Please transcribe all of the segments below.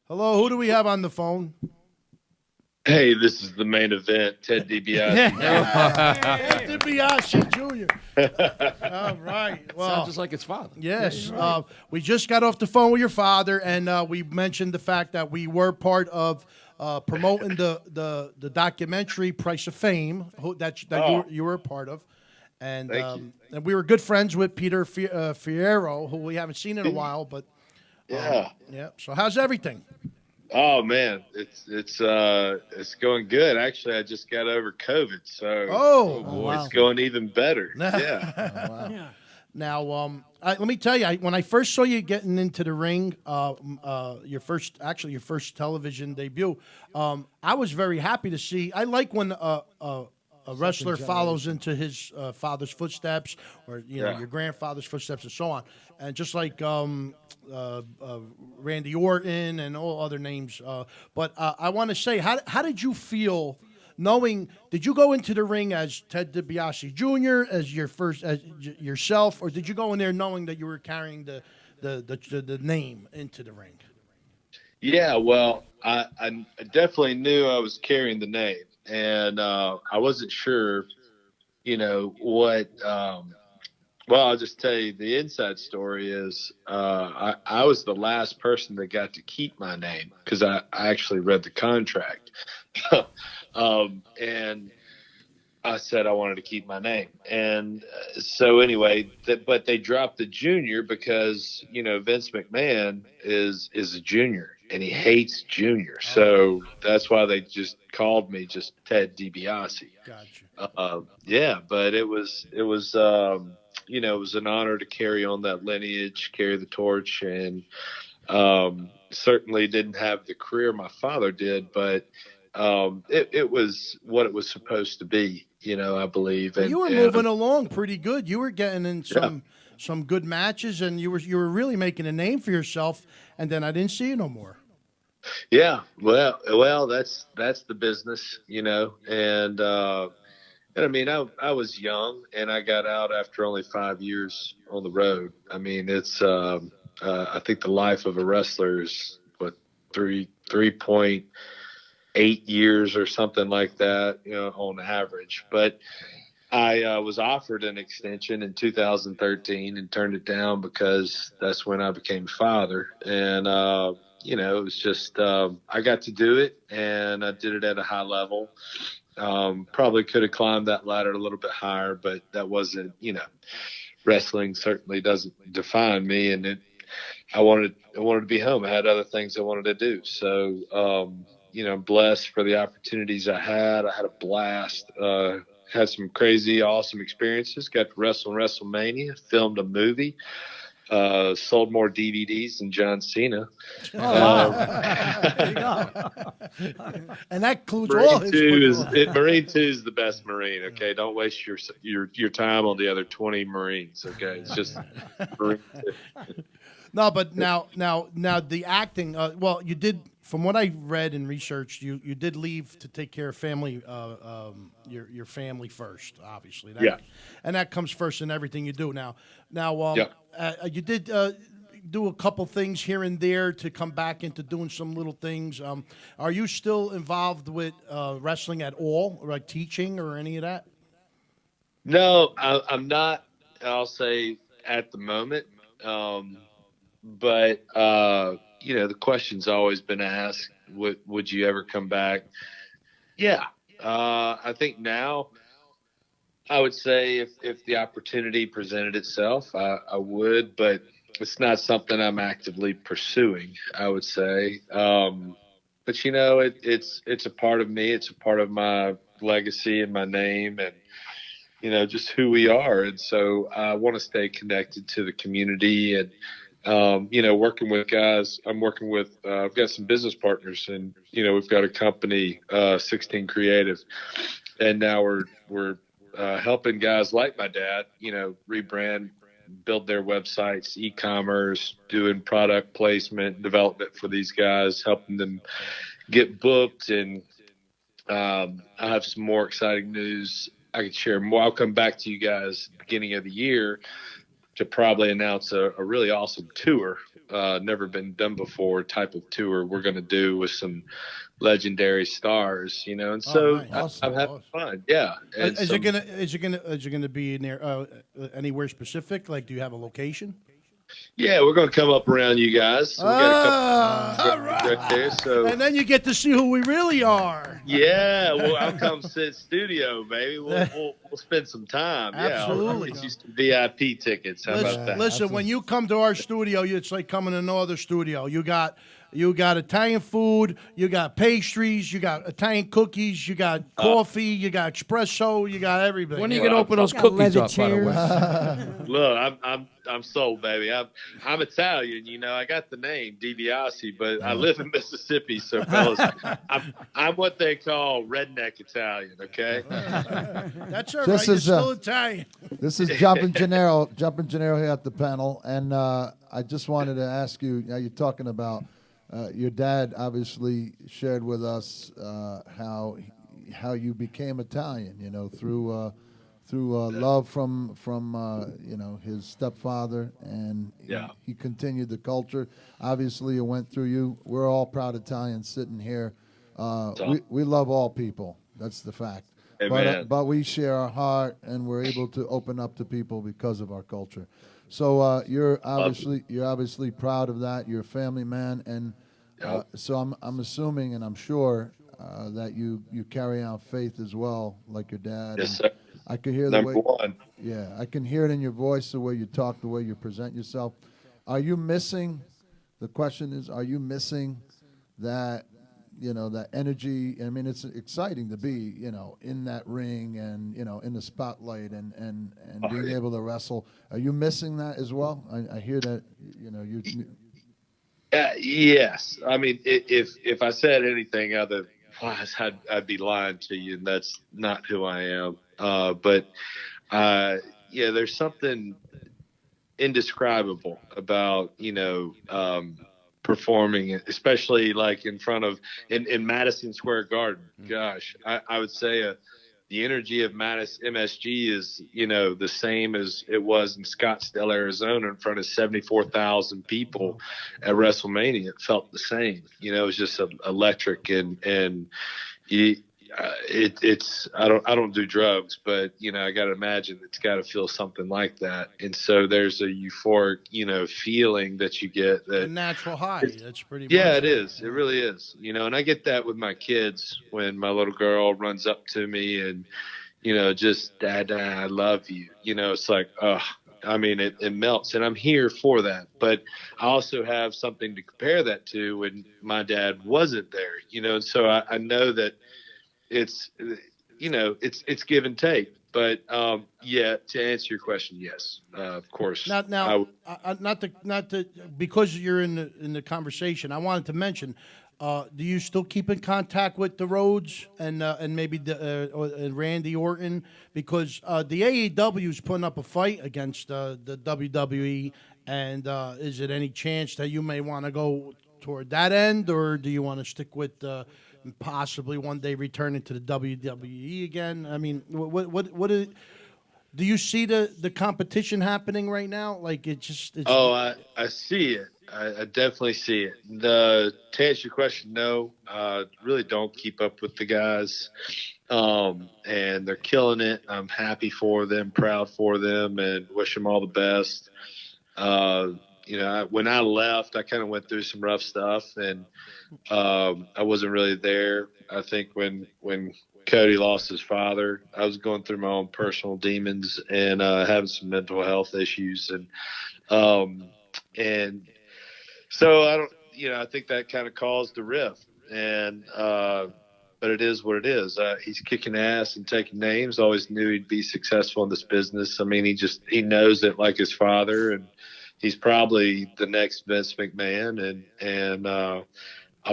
Hello, who do we have on the phone? Hey, this is the main event, Ted DiBiase. Ted DiBiase Jr. All right. Well, Sounds just like his father. yes. We just got off the phone with your father, and we mentioned the fact that we were part of promoting the documentary Price of Fame you were a part of. And Thank you. and we were good friends with Peter Fierro, who we haven't seen in a while. But Yeah. yeah. So how's everything? Oh man, it's going good. Actually, I just got over COVID, so Oh, it's going even better. wow. Yeah. Yeah. Now, let me tell you, when I first saw you getting into the ring, your first television debut, I was very happy to see. I like when a wrestler follows into his father's footsteps, or Yeah. your grandfather's footsteps, and so on. And just like Randy Orton and all other names. But I want to say, how did you feel? Knowing, did you go into the ring as Ted DiBiase Jr. as yourself, or did you go in there knowing that you were carrying the name into the ring? Yeah, well, I definitely knew I was carrying the name, and I wasn't sure, what. Well, I'll just tell you the inside story is I was the last person that got to keep my name because I actually read the contract. And I said I wanted to keep my name. And so anyway, but they dropped the junior because, Vince McMahon is a junior and he hates junior. So that's why they just called me just Ted DiBiase. Gotcha. Yeah, but it was an honor to carry on that lineage, carry the torch, and certainly didn't have the career my father did, but it was what it was supposed to be, I believe. Well, And, you were and moving along pretty good. You were getting in yeah, some good matches, and you were really making a name for yourself. And then I didn't see you no more. yeah. Well, that's the business, and I mean, I was young and I got out after only 5 years on the road. I mean, I think the life of a wrestler is what 3.8 years or something like that, on average. But I was offered an extension in 2013 and turned it down because that's when I became a father. And, it was just, I got to do it and I did it at a high level. Probably could have climbed that ladder a little bit higher, but that wasn't, wrestling certainly doesn't define me. And I wanted to be home. I had other things I wanted to do. So, blessed for the opportunities I had. I had a blast. Had some crazy, awesome experiences. Got to wrestle in WrestleMania. Filmed a movie. Sold more DVDs than John Cena. Oh, wow. There you go. And that includes all Marine his Two football. Marine Two is the best Marine. Okay, don't waste your time on the other 20 Marines. Okay, it's just Marine Two. No, but now the acting. Well, you did, from what I read and researched, you did leave to take care of family, your family first, obviously. Yeah. And that comes first in everything you do. Now, Yeah. you did do a couple things here and there to come back into doing some little things. Are you still involved with wrestling at all, or like teaching or any of that? No, I'm not. I'll say at the moment. Um, but the question's always been asked: Would you ever come back? Yeah. I think now I would say if the opportunity presented itself, I would, but it's not something I'm actively pursuing, I would say. But it's a part of me. It's a part of my legacy and my name and, just who we are. And so I want to stay connected to the community and, working with guys. I've got some business partners and, we've got a company, 16 Creative, and now we're helping guys like my dad, rebrand, build their websites, e-commerce, doing product placement, development for these guys, helping them get booked. And I have some more exciting news I could share more. I'll come back to you guys beginning of the year to probably announce a really awesome tour never been done before type of tour we're going to do with some legendary stars, and Oh, so nice. Awesome. I'm having fun. Yeah. And Is it some, gonna be in there anywhere specific? Like, do you have a location? yeah, we're going to come up around you guys. So we got a couple All right there. right. So And then you get to see who we really are. yeah, well, I'll come sit studio, baby. We'll spend some time. Yeah, I'll Absolutely. get you some VIP tickets. How about that? Listen, when you come to our studio, it's like coming to no other studio. You got Italian food, you got pastries, you got Italian cookies, you got coffee, you got espresso, you got everything. When are you gonna open those Got cookies leather up? By the way, Look, I'm sold, baby. I'm Italian. I got the name DiBiase, but I live in Mississippi, so fellas, I'm what they call redneck Italian. Okay. That's all This right. You're is, still Italian. This is Jumpin' Gennaro here at the panel, and I just wanted to ask you. Now you're talking about your dad. Obviously, shared with us how you became Italian. Through love from his stepfather, and Yeah. he continued the culture. Obviously, it went through you. We're all proud Italians sitting here. We love all people. That's the fact. Amen. But we share our heart, and we're able to open up to people because of our culture. So you're obviously proud of that. You're a family man, and so I'm assuming, and I'm sure that you carry out faith as well, like your dad. Yes, And sir. I can hear Number the way. one. Yeah, I can hear it in your voice, the way you talk, the way you present yourself. Are you missing? The question is, are you missing that? That energy. I mean, it's exciting to be, in that ring and, in the spotlight and being able to wrestle. Are you missing that as well? I hear that, you. Yes. I mean, if I said anything otherwise, I'd be lying to you, and that's not who I am. But yeah, there's something indescribable about performing, especially like in front of in Madison Square Garden. Gosh, I would say the energy of Madison MSG is the same as it was in Scottsdale, Arizona, in front of 74,000 people at WrestleMania. It felt the same. It was just electric, and it's I don't do drugs, but I got to imagine it's got to feel something like that. And so there's a euphoric feeling that you get, that A natural high. That's pretty. yeah, much it is. It really is. And I get that with my kids when my little girl runs up to me and, just, Dad, I love you. It's like, oh, I mean, it melts, and I'm here for that. But I also have something to compare that to when my dad wasn't there, and so I know that it's give and take. But yeah, to answer your question, yes, of course. Now, not to because you're in the conversation. I wanted to mention. Do you still keep in contact with the Rhodes and maybe and Randy Orton, because the AEW is putting up a fight against the WWE, and is it any chance that you may want to go toward that end, or do you want to stick with possibly one day returning to the WWE again? I mean, what is? Do you see the competition happening right now? Like it's I see it. I definitely see it. To answer your question, no, really don't keep up with the guys. And they're killing it. I'm happy for them, proud for them, and wish them all the best. When I left, I kind of went through some rough stuff, and I wasn't really there. I think when Cody lost his father, I was going through my own personal demons and having some mental health issues, and so I think that kind of caused the rift, and but it is what it is. He's kicking ass and taking names. Always knew he'd be successful in this business. I mean, he knows it like his father, and he's probably the next Vince McMahon, and I'll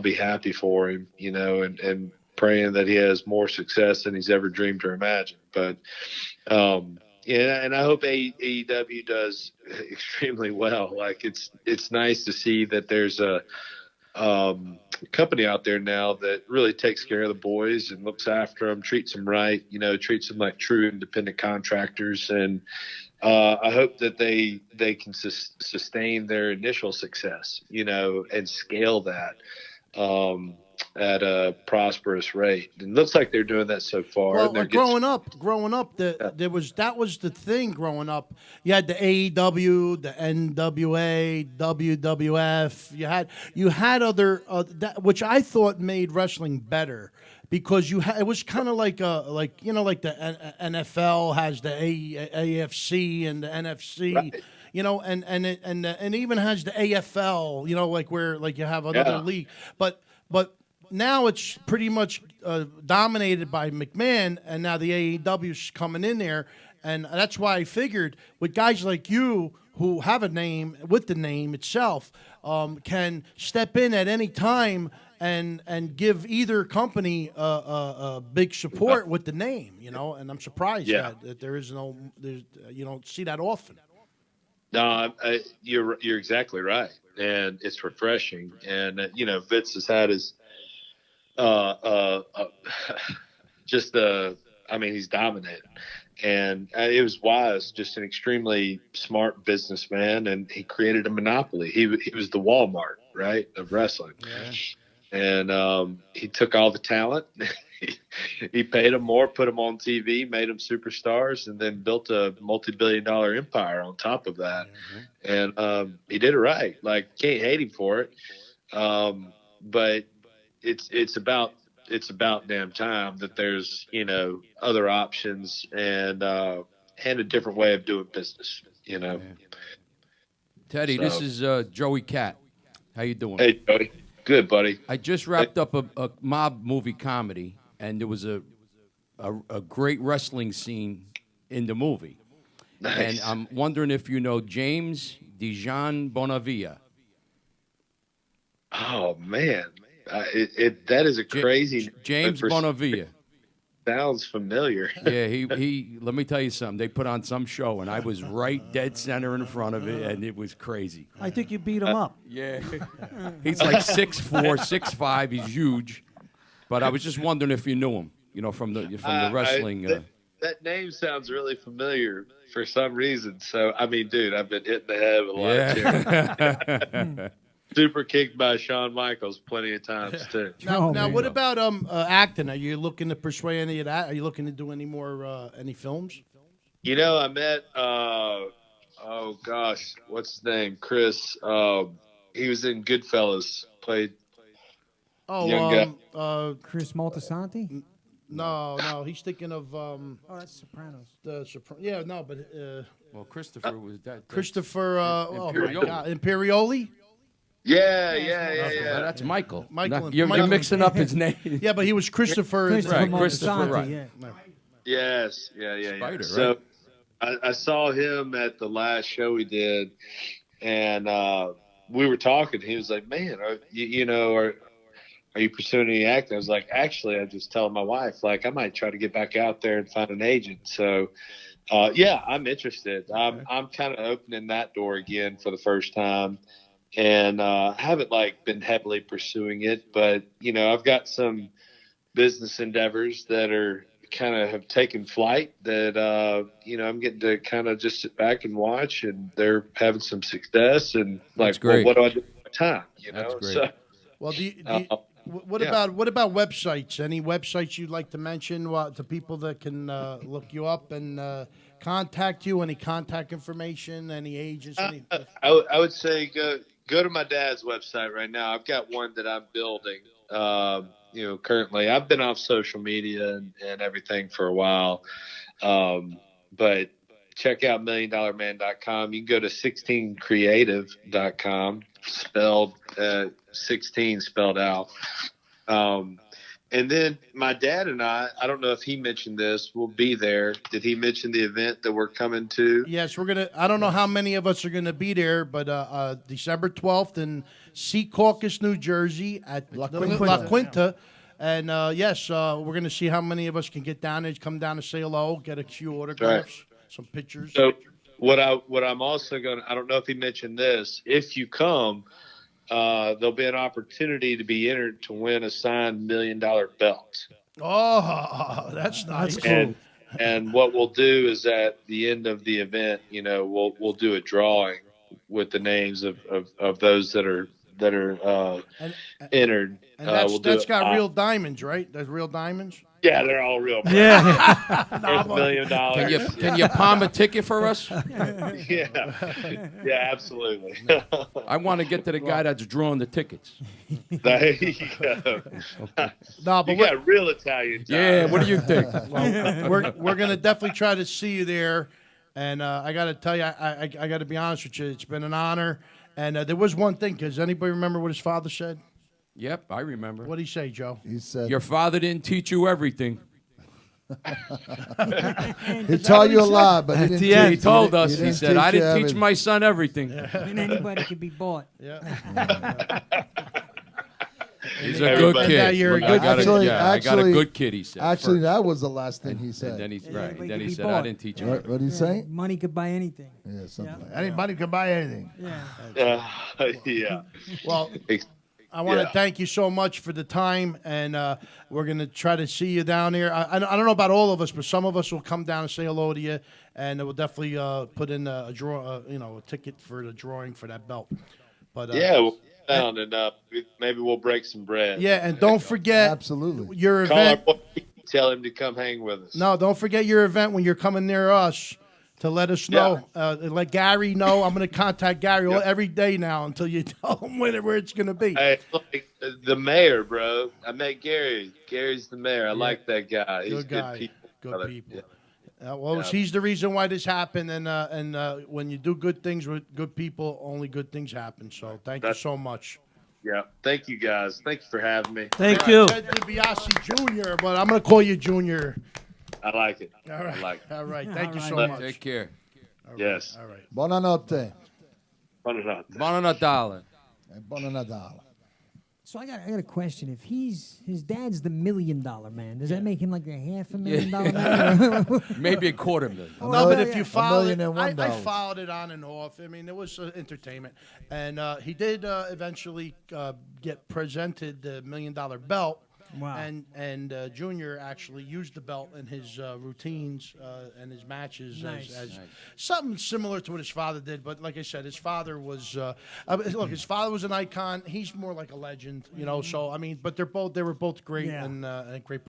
be happy for him, and praying that he has more success than he's ever dreamed or imagined. But yeah, and I hope AEW does extremely well. Like it's nice to see that there's a company out there now that really takes care of the boys and looks after them, treats them right, treats them like true independent contractors. And I hope that they can sustain their initial success, and scale that at a prosperous rate. And it looks like they're doing that so far. Well, And they're growing up, that was the thing. Growing up, you had the AEW, the NWA, WWF. You had other which I thought made wrestling better because it was kind of like like the NFL has the AFC and the NFC. Right. And even has the AFL, like where like you have another league, but now it's pretty much dominated by McMahon, and now the AEW's coming in there, and that's why I figured with guys like you who have a name with the name itself can step in at any time and give either company a big support with the name, and I'm surprised that there is you don't see that often. No, you're exactly right, and it's refreshing. And Vince has had his he's dominated, and it was wise, just an extremely smart businessman, and he created a monopoly. He was the Walmart, right, of wrestling. Yeah. And he took all the talent. He paid them more, put them on TV, made them superstars, and then built a multi-billion-dollar empire on top of that. Mm-hmm. And he did it right. Like, can't hate him for it. But it's about damn time that there's other options and a different way of doing business. Yeah. Teddy, this is Joey Cat. How you doing? Hey, Joey. Good, buddy. I just wrapped up a mob movie comedy, and there was a great wrestling scene in the movie. Nice. And I'm wondering if you know James Dijon Bonavia. Oh man, that is a crazy James Bonavia. Sounds familiar. Yeah, he. Let me tell you something. They put on some show, and I was right dead center in front of it, and it was crazy. I think you beat him up. Yeah, he's like 6'4", 6'5". He's huge, but I was just wondering if you knew him. From the wrestling. That name sounds really familiar for some reason. So I mean, dude, I've been hitting the head with a lot of chairs. Super kicked by Shawn Michaels plenty of times too. Now, what about acting? Are you looking to pursue any of that? Are you looking to do any more any films? I met oh gosh, what's his name? Chris. He was in Goodfellas. Played young guy. Chris Moltisanti? No, he's thinking of that's Sopranos. Well, Christopher was that. Christopher. Oh my Imperioli. God, Imperioli. Yeah. That's Michael. You're mixing up his name. Yeah, but he was Christopher. Right, Christopher. Right. Yeah. Yes. Yeah. Spider, So I saw him at the last show we did, and we were talking. He was like, "Man, are you pursuing any acting?" I was like, "Actually, I just telling my wife, like, I might try to get back out there and find an agent." So, I'm interested. I'm kind of opening that door again for the first time. And I haven't been heavily pursuing it, but I've got some business endeavors that are kind of have taken flight that I'm getting to kind of just sit back and watch, and they're having some success. And That's great. Well, what do I do with my time? That's great. So, Well, what about websites? Any websites you'd like to mention to people that can look you up and contact you? Any contact information? Any agents? I would say go to my dad's website right now. I've got one that I'm building. Currently, I've been off social media and everything for a while, but check out milliondollarman.com. You can go to 16creative.com, spelled 16 spelled out. And then my dad and I don't know if he mentioned this, we'll be there. Did he mention the event that we're coming to? Yes, we're going to. I don't know how many of us are going to be there, but December 12th in Secaucus, New Jersey at La Quinta. And, yes, we're going to see how many of us can get down there, come down to say hello, get a few autographs, some pictures. So what I'm also going to – I don't know if he mentioned this. If you come, there'll be an opportunity to be entered to win a signed $1 million belt. Oh, that's nice. And what we'll do is at the end of the event, we'll do a drawing with the names of those that are And, entered. and that's, We'll do that's it got live. real diamonds, right? That's real diamonds. Yeah, they're all real. Bro. Yeah. First $1 million. Can you palm a ticket for us? Yeah, absolutely. I want to get to the guy that's drawing the tickets. There you go. No, but You got real Italian. Yeah, what do you think? we're gonna definitely try to see you there. And I got to tell you, I got to be honest with you. It's been an honor. And there was one thing. Does anybody remember what his father said? Yep, I remember. What did he say, Joe? He said Your father didn't teach you everything. he taught you a lot, but he didn't. the end. He teach- told us, didn't he said, teach I you didn't teach everything." my son everything. And anybody can be bought. Yeah. He's a Everybody- good kid. And you're a I good got kid. I got a good kid, he said. Actually, first. that was the last thing he said. And then he, right, everybody and then can he be said, I bought. didn't teach you what everything. what did he say? Money could buy anything. Yeah, something like that. Anybody can buy anything. Yeah. Yeah. Well, I want to Yeah. thank you so much for the time, and we're going to try to see you down there. I don't know about all of us, but some of us will come down and say hello to you, and we'll definitely put in a draw, a ticket for the drawing for that belt. But Yeah, we'll sit down and maybe we'll break some bread. yeah, and don't forget Absolutely. your Call our event. boy, tell him to come hang with us. No, don't forget your event when you're coming near us to let us know. Let Gary know. I'm going to contact Gary every day now until you tell him where it's going to be. Hey, like the mayor, bro. I met Gary. Gary's the mayor. I like that guy. He's Good guy. people. Good brother. people. Yeah. Well, Yeah. he's the reason why this happened, and when you do good things with good people, only good things happen. So thank you so much. Yeah. Thank you, guys. Thank you for having me. Thank you. Ted DiBiase Jr., but I'm going to call you Junior. I like it. All right. I like it. All right. Thank you so All much. Take care. Yes. All right. Buonanotte. Buona Natale. Buona Natale. So I got a question. If his dad's the $1 million man, does that make him like a $500,000 man? Maybe $250,000. No, but if yeah. you follow it, $1,001,000. I followed it on and off. I mean, it was entertainment. And he did eventually get presented the $1 million belt. Wow. And Junior actually used the belt in his routines and his matches Nice. as something similar to what his father did. But like I said, his father was look. His father was an icon. He's more like a legend, So I mean, but they were both great Yeah. and great